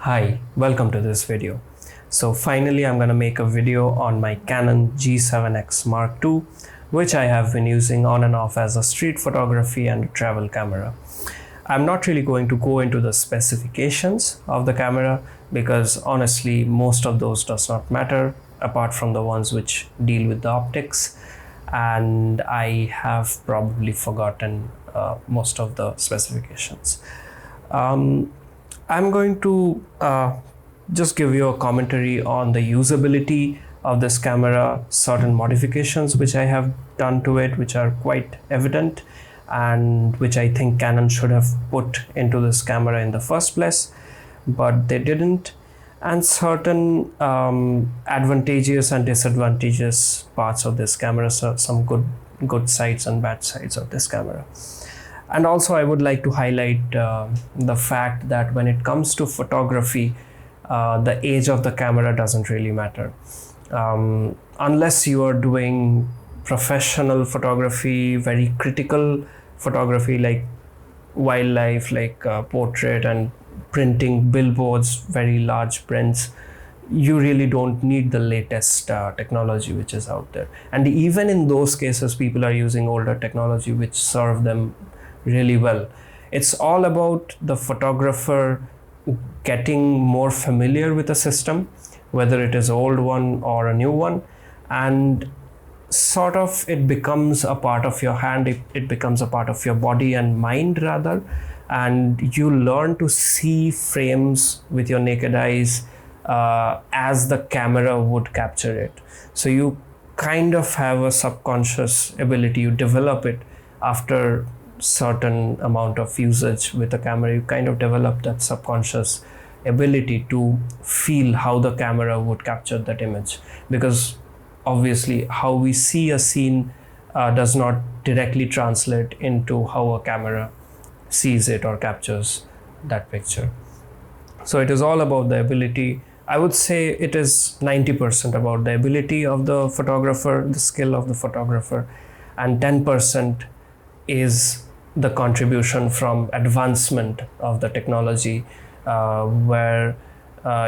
Hi, welcome to this video. So finally I'm going to make a video on my Canon G7X Mark II, which I have been using on and off as a street photography and travel camera. I'm not really going to go into the specifications of the camera because honestly most of those does not matter apart from the ones which deal with the optics, and I have probably forgotten most of the specifications. I'm going to just give you a commentary on the usability of this camera, certain modifications which I have done to it, which are quite evident and which I think Canon should have put into this camera in the first place, but they didn't, and certain advantageous and disadvantageous parts of this camera, so some good sides and bad sides of this camera. And also I would like to highlight the fact that when it comes to photography, the age of the camera doesn't really matter. Unless you are doing professional photography, very critical photography like wildlife, like portrait and printing billboards, very large prints, you really don't need the latest technology which is out there. And even in those cases, people are using older technology which serve them really well. It's all about the photographer getting more familiar with the system, whether it is old one or a new one, and sort of it becomes a part of your hand, it becomes a part of your body and mind rather, and you learn to see frames with your naked eyes as the camera would capture it. So you kind of have a subconscious ability, you develop it after certain amount of usage with the camera. You kind of develop that subconscious ability to feel how the camera would capture that image, because obviously how we see a scene does not directly translate into how a camera sees it or captures that picture. So it is all about the ability. I would say it is 90% about the ability of the photographer, the skill of the photographer, and 10% is the contribution from advancement of the technology, where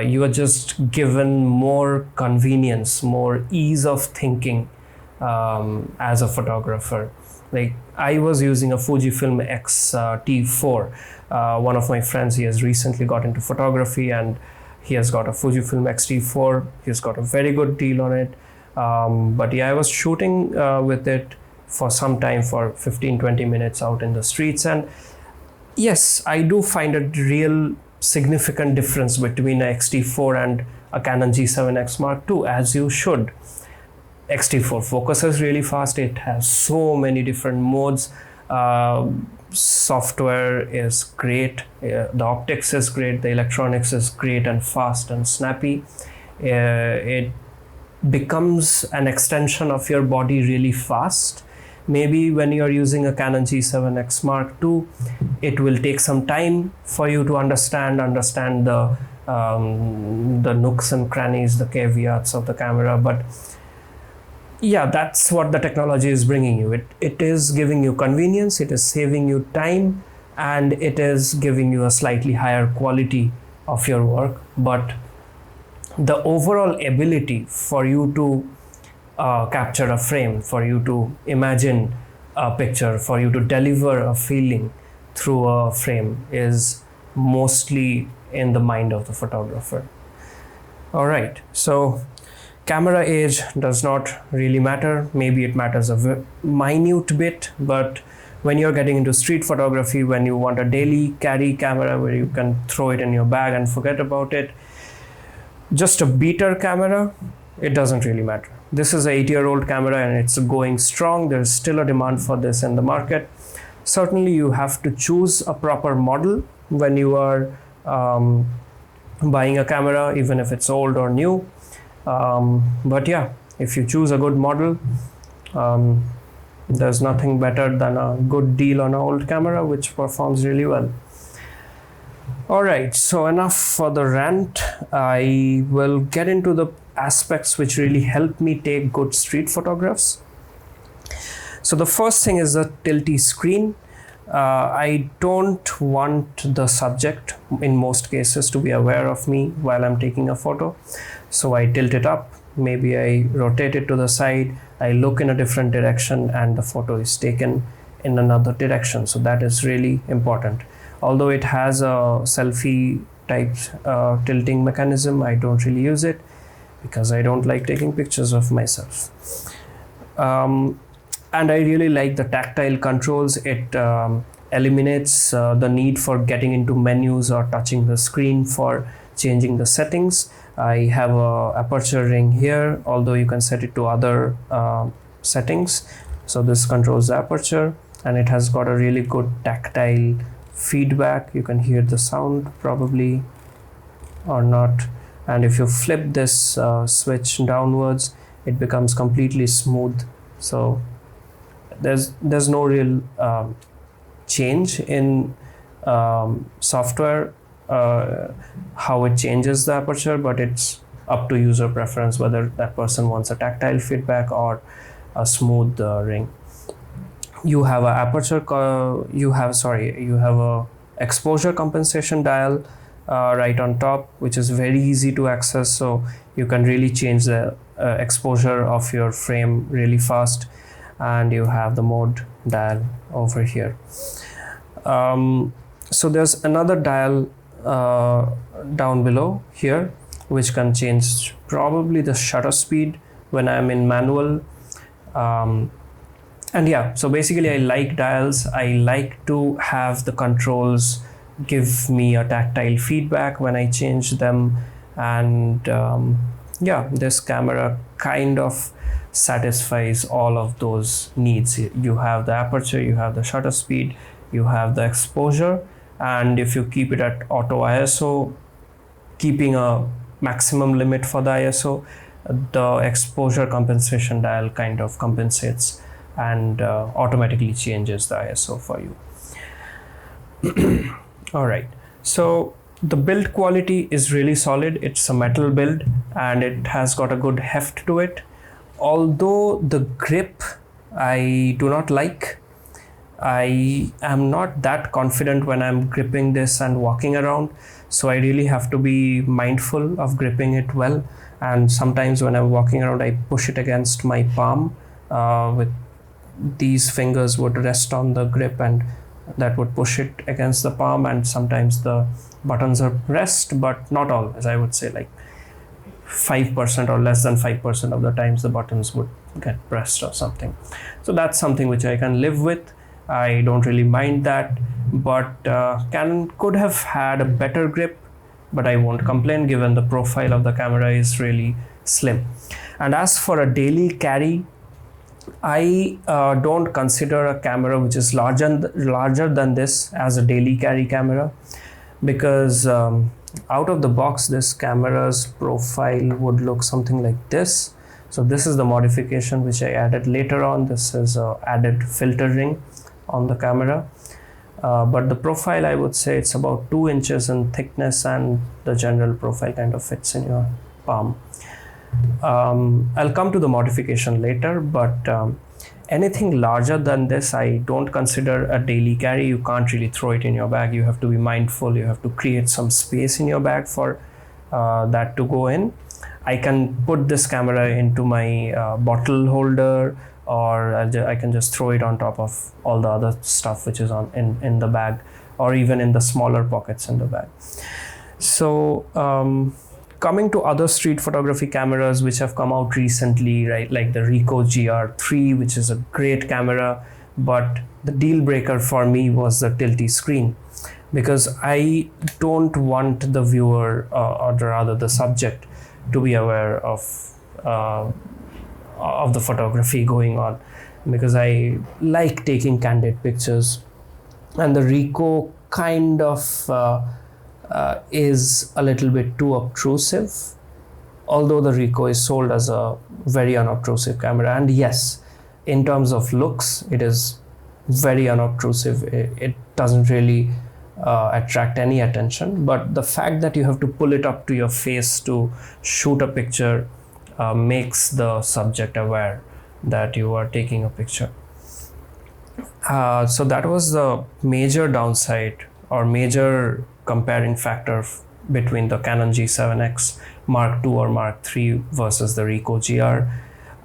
you are just given more convenience, more ease of thinking as a photographer. Like I was using a Fujifilm X T4. One of my friends, he has recently got into photography and he has got a Fujifilm X T4. He's got a very good deal on it. But yeah, I was shooting with it for some time, for 15-20 minutes out in the streets, and yes, I do find a real significant difference between a X-T4 and a Canon G7X Mark II, as you should. X-T4 focuses really fast, it has so many different modes, software is great, the optics is great, the electronics is great and fast and snappy. It becomes an extension of your body really fast. Maybe when you're using a Canon G7X Mark II, it will take some time for you to understand the nooks and crannies, the caveats of the camera. But yeah, that's what the technology is bringing you. It is giving you convenience, it is saving you time, and it is giving you a slightly higher quality of your work. But the overall ability for you to capture a frame, for you to imagine a picture, for you to deliver a feeling through a frame is mostly in the mind of the photographer. All right, so camera age does not really matter. Maybe it matters a minute bit, but when you're getting into street photography, when you want a daily carry camera where you can throw it in your bag and forget about it, just a beater camera, it doesn't really matter. This is an 8-year-old camera and it's going strong. There's still a demand for this in the market. Certainly you have to choose a proper model when you are buying a camera, even if it's old or new. But yeah, if you choose a good model, there's nothing better than a good deal on an old camera which performs really well. Alright, so enough for the rant. I will get into the aspects which really help me take good street photographs. So the first thing is the tilty screen. I don't want the subject in most cases to be aware of me while I'm taking a photo. So I tilt it up, maybe I rotate it to the side, I look in a different direction, and the photo is taken in another direction. So that is really important. Although it has a selfie type tilting mechanism, I don't really use it because I don't like taking pictures of myself. And I really like the tactile controls. It eliminates the need for getting into menus or touching the screen for changing the settings. I have a aperture ring here, although you can set it to other settings. So this controls the aperture, and it has got a really good tactile feedback. You can hear the sound probably or not. And if you flip this switch downwards, it becomes completely smooth. So there's no real change in software how it changes the aperture, but it's up to user preference whether that person wants a tactile feedback or a smooth ring. You have you have a exposure compensation dial right on top, which is very easy to access. So you can really change the exposure of your frame really fast. And you have the mode dial over here. So there's another dial down below here, which can change probably the shutter speed when I'm in manual. And yeah, so basically I like dials. I like to have the controls give me a tactile feedback when I change them. And yeah, this camera kind of satisfies all of those needs. You have the aperture, you have the shutter speed, you have the exposure, and if you keep it at auto ISO, keeping a maximum limit for the ISO, the exposure compensation dial kind of compensates and automatically changes the ISO for you. All right, so the build quality is really solid. It's a metal build and it has got a good heft to it. Although the grip I do not like. I am not that confident when I'm gripping this and walking around, so I really have to be mindful of gripping it well. And sometimes when I'm walking around, I push it against my palm with these fingers would rest on the grip, and that would push it against the palm. And sometimes the buttons are pressed, but not always. I would say like 5% or less than 5% of the times the buttons would get pressed or something. So that's something which I can live with. I don't really mind that, but Canon could have had a better grip, but I won't complain given the profile of the camera is really slim. And as for a daily carry, I don't consider a camera which is larger than this as a daily carry camera, because out of the box this camera's profile would look something like this. So this is the modification which I added later on. This is a added filter ring on the camera, but the profile, I would say it's about 2 inches in thickness, and the general profile kind of fits in your palm. I'll come to the modification later, but anything larger than this I don't consider a daily carry. You can't really throw it in your bag. You have to be mindful. You have to create some space in your bag for that to go in. I can put this camera into my bottle holder, or I can just throw it on top of all the other stuff which is in the bag, or even in the smaller pockets in the bag. So coming to other street photography cameras which have come out recently, right, like the RICO GR3, which is a great camera, but the deal breaker for me was the tilty screen, because I don't want the viewer or rather the subject to be aware of the photography going on, because I like taking candid pictures, and the RICO kind of is a little bit too obtrusive, although the RICO is sold as a very unobtrusive camera. And yes, in terms of looks, it is very unobtrusive. It doesn't really attract any attention, but the fact that you have to pull it up to your face to shoot a picture makes the subject aware that you are taking a picture. So that was the major downside or major comparing factor between the Canon G7X Mark II or Mark III versus the RICO GR.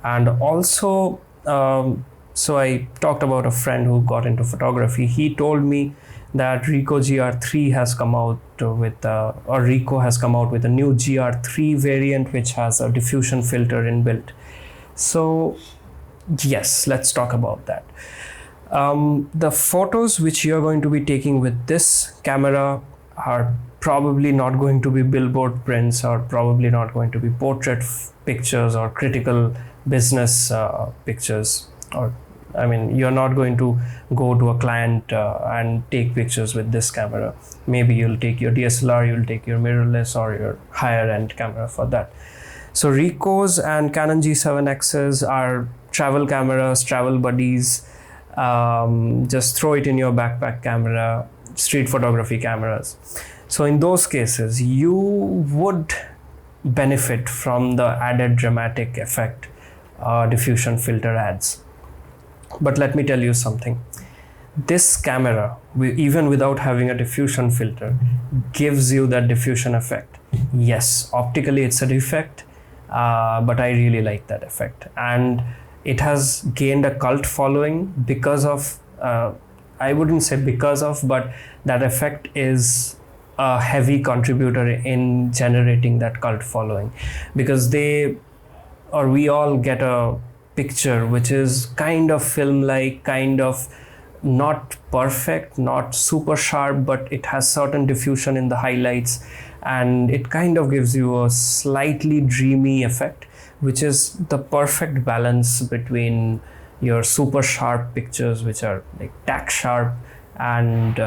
And also, so I talked about a friend who got into photography. He told me that RICO GR3 has come out with, or RICO has come out with a new GR3 variant which has a diffusion filter inbuilt. So yes, let's talk about that. The photos which you're going to be taking with this camera are probably not going to be billboard prints, or probably not going to be portrait pictures or critical business pictures. Or I mean, you're not going to go to a client and take pictures with this camera. Maybe you'll take your DSLR, you'll take your mirrorless or your higher end camera for that. So RICO's and Canon G7X's are travel cameras, travel buddies. Just throw it in your backpack camera, street photography cameras. So in those cases, you would benefit from the added dramatic effect diffusion filter adds. But let me tell you something. This camera, even without having a diffusion filter, gives you that diffusion effect. Yes, optically it's a defect, but I really like that effect. And it has gained a cult following because of, I wouldn't say because of, but that effect is a heavy contributor in generating that cult following, because we all get a picture which is kind of film-like, kind of not perfect, not super sharp, but it has certain diffusion in the highlights, and it kind of gives you a slightly dreamy effect, which is the perfect balance between your super sharp pictures, which are like tack sharp, and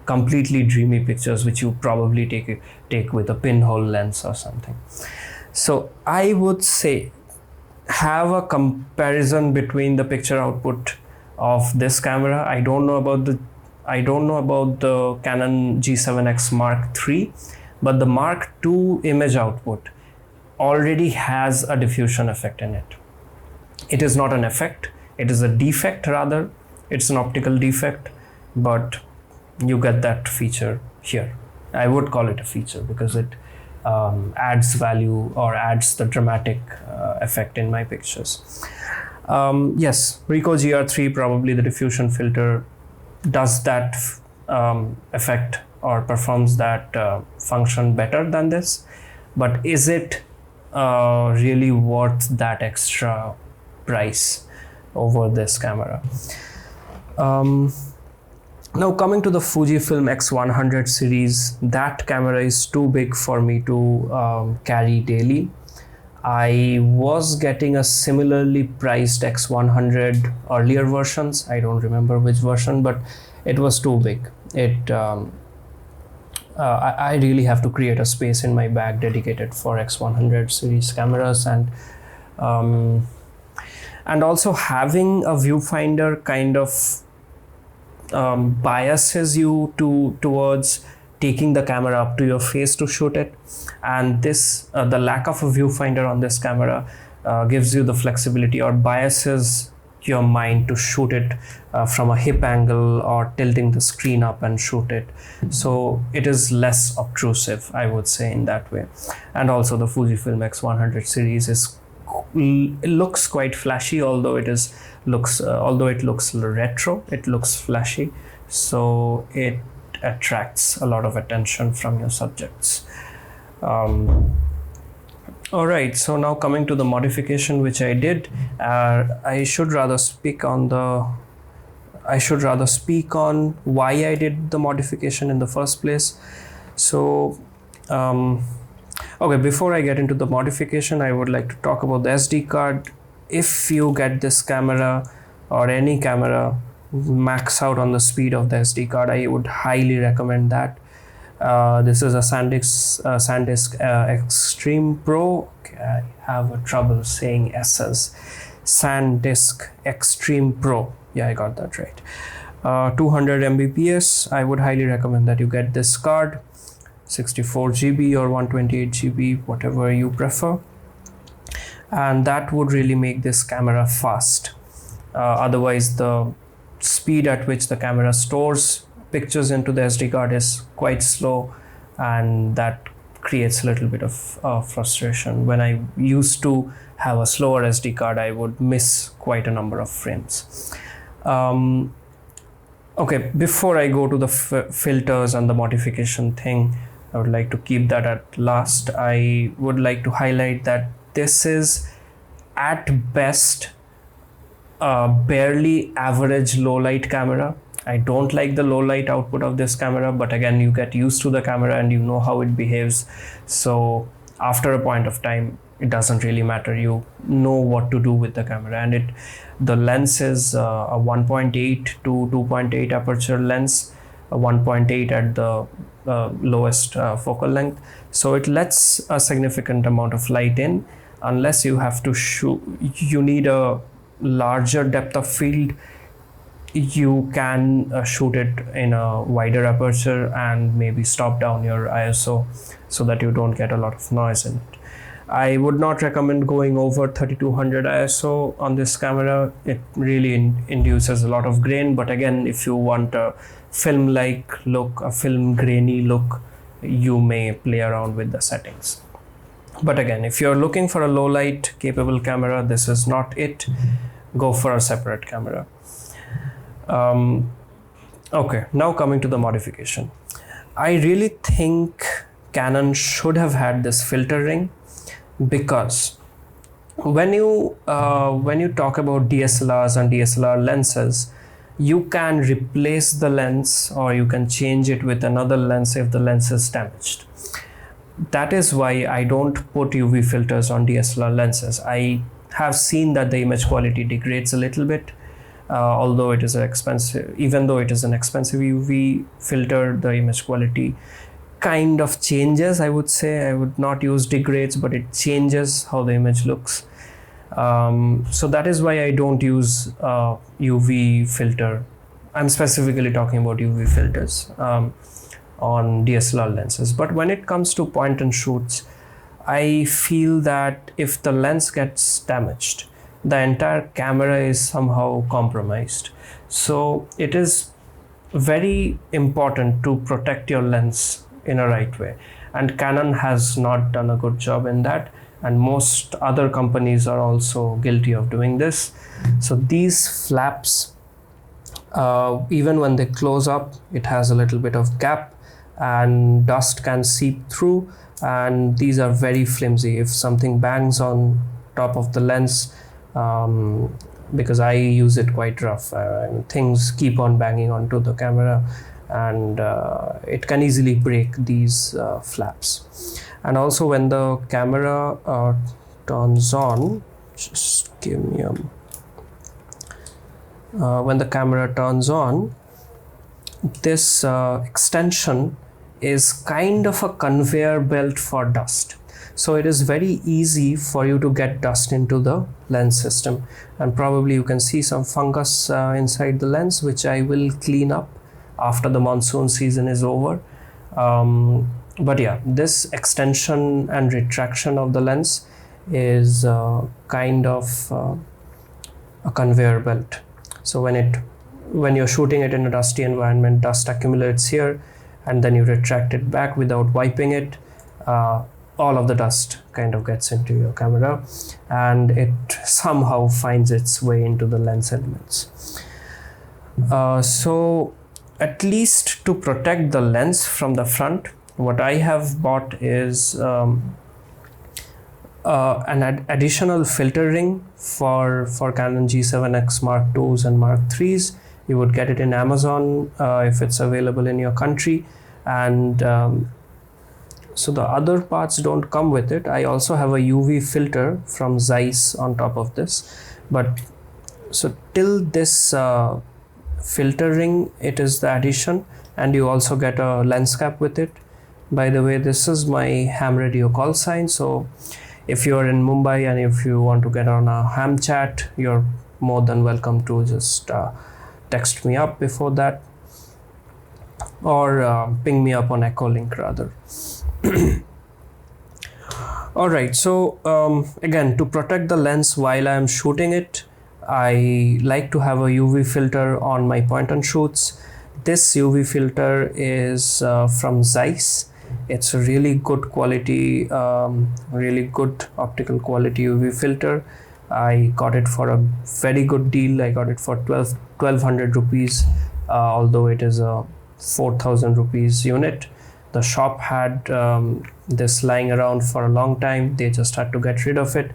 completely dreamy pictures, which you probably take with a pinhole lens or something. So I would say have a comparison between the picture output of this camera. I don't know about the Canon G7X Mark III, but the Mark II image output already has a diffusion effect in it. It is not an effect, it is a defect rather. It's an optical defect, but you get that feature here. I would call it a feature because it adds value or adds the dramatic effect in my pictures. Yes, RICO GR3, probably the diffusion filter does that effect or performs that function better than this, but is it really worth that extra price over this camera? Now coming to the Fujifilm X100 series, that camera is too big for me to carry daily. I was getting a similarly priced X100 earlier versions. I don't remember which version, but it was too big. I really have to create a space in my bag dedicated for X100 series cameras, and also having a viewfinder kind of biases you towards taking the camera up to your face to shoot it, and this the lack of a viewfinder on this camera gives you the flexibility or biases your mind to shoot it from a hip angle or tilting the screen up and shoot it. So it is less obtrusive, I would say, in that way. And also the Fujifilm X100 series it looks quite flashy, although it looks retro, it looks flashy, so it attracts a lot of attention from your subjects. All right, so now coming to the modification which I did, I should rather speak on why I did the modification in the first place. So okay, before I get into the modification, I would like to talk about the SD card. If you get this camera or any camera, max out on the speed of the SD card. I would highly recommend that. This is a SanDisk Extreme Pro. Okay, I have a trouble saying S's. SanDisk Extreme Pro. Yeah, I got that right. 200 Mbps. I would highly recommend that you get this card. 64 GB or 128 GB, whatever you prefer. And that would really make this camera fast. Otherwise, the speed at which the camera stores pictures into the SD card is quite slow, and that creates a little bit of frustration. When I used to have a slower SD card, I would miss quite a number of frames. Okay, before I go to the filters and the modification thing, I would like to keep that at last. I would like to highlight that this is at best a barely average low light camera. I don't like the low light output of this camera, but again, you get used to the camera and you know how it behaves. So after a point of time, it doesn't really matter. You know what to do with the camera, and the lens is a 1.8 to 2.8 aperture lens, a 1.8 at the lowest focal length. So it lets a significant amount of light in, unless you have to shoot, you need a larger depth of field. You can shoot it in a wider aperture and maybe stop down your ISO so that you don't get a lot of noise in it. I would not recommend going over 3200 ISO on this camera. It really induces a lot of grain, but again, if you want a film-like look, a film grainy look, you may play around with the settings. But again, if you're looking for a low light capable camera, this is not it. Go for a separate camera. Okay, now coming to the modification. I really think Canon should have had this filter ring, because when you talk about DSLRs and DSLR lenses, you can replace the lens or you can change it with another lens if the lens is damaged. That is why I don't put UV filters on DSLR lenses. I have seen that the image quality degrades a little bit, although it is expensive. Even though it is an expensive UV filter, the image quality kind of changes. I would say, I would not use degrades, but it changes how the image looks. So that is why I don't use UV filter. I'm specifically talking about UV filters on DSLR lenses. But when it comes to point and shoots, I feel that if the lens gets damaged, the entire camera is somehow compromised. So it is very important to protect your lens in a right way, and Canon has not done a good job in that, and most other companies are also guilty of doing this. So these flaps, even when they close up, it has a little bit of gap and dust can seep through, and these are very flimsy. If something bangs on top of the lens, because I use it quite rough, and things keep on banging onto the camera, and it can easily break these flaps. And also when the camera turns on, just give me a when the camera turns on, this extension is kind of a conveyor belt for dust. So it is very easy for you to get dust into the lens system, and probably you can see some fungus inside the lens, which I will clean up after the monsoon season is over. But yeah, this extension and retraction of the lens is kind of a conveyor belt. So when you're shooting it in a dusty environment, dust accumulates here, and then you retract it back without wiping it. All of the dust kind of gets into your camera, and it somehow finds its way into the lens elements. So at least to protect the lens from the front, what I have bought is an additional filter ring for Canon G7X Mark IIs and Mark IIIs. You would get it in Amazon if it's available in your country, and so the other parts don't come with it. I also have a UV filter from Zeiss on top of this, but so till this filter ring, it is the addition, and you also get a lens cap with it. By the way, this is my ham radio call sign, so if you are in Mumbai and if you want to get on a ham chat, you're more than welcome to just text me up before that, or ping me up on Echolink rather. Alright, so again, to protect the lens while I am shooting it, I like to have a UV filter on my point and shoots. This UV filter is from Zeiss. It's a really good quality, really good optical quality UV filter. I got it for a very good deal. I got it for 1200 rupees, although it is a 4000 rupees unit. The shop had this lying around for a long time. They just had to get rid of it,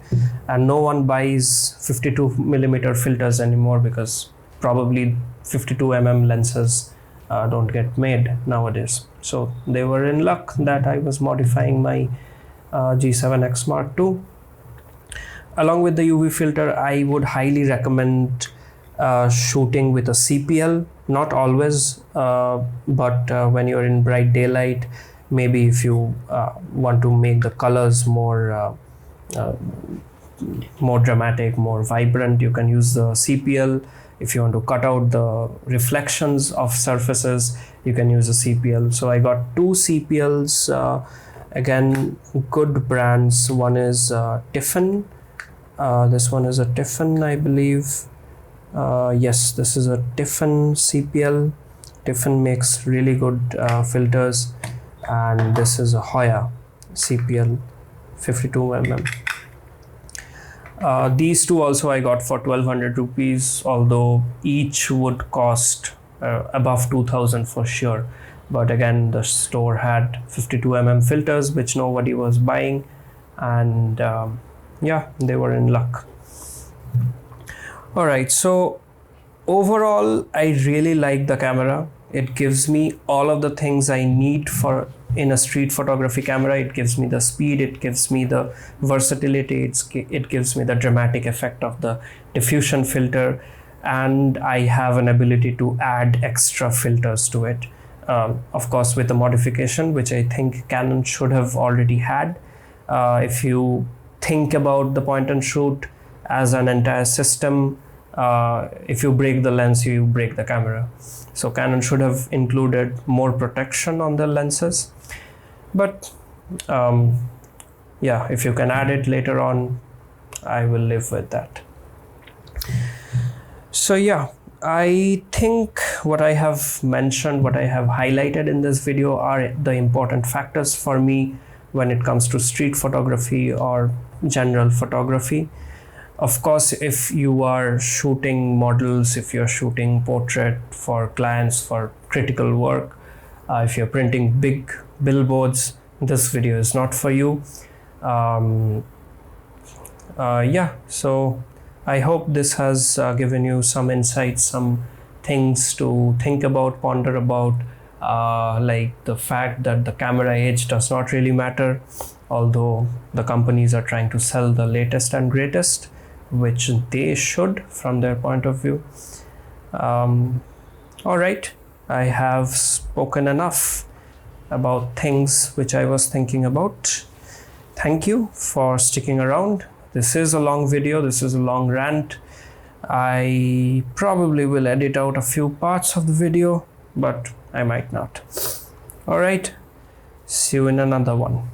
and no one buys 52mm filters anymore because probably 52mm lenses don't get made nowadays. So they were in luck that I was modifying my G7X Mark II. Along with the UV filter, I would highly recommend shooting with a CPL. Not always, but when you're in bright daylight, maybe if you want to make the colors more dramatic, more vibrant, you can use the CPL. If you want to cut out the reflections of surfaces, you can use a CPL. So I got two CPLs, again, good brands. One is Tiffin. This one is a Tiffin, I believe. Yes, this is a Tiffin CPL. Tiffin makes really good filters, and this is a Hoya CPL 52mm. These two also I got for 1200 rupees, although each would cost above 2000 for sure. But again, the store had 52mm filters which nobody was buying, and yeah, they were in luck. Alright, so overall I really like the camera. It gives me all of the things I need for in a street photography camera. It gives me the speed, it gives me the versatility, it gives me the dramatic effect of the diffusion filter, and I have an ability to add extra filters to it. Of course, with the modification, which I think Canon should have already had. If you think about the point and shoot as an entire system, if you break the lens, you break the camera. So Canon should have included more protection on the lenses, but yeah, if you can add it later on, I will live with that. So yeah, I think what I have mentioned, what I have highlighted in this video are the important factors for me when it comes to street photography or general photography. Of course, if you are shooting models, if you're shooting portrait for clients for critical work, if you're printing big billboards, this video is not for you. Yeah, so I hope this has given you some insights, some things to think about, ponder about, like the fact that the camera age does not really matter, although the companies are trying to sell the latest and greatest, which they should from their point of view. All right, I have spoken enough about things which I was thinking about. Thank you for sticking around. This is a long video, this is a long rant. I probably will edit out a few parts of the video, but I might not. All right, see you in another one.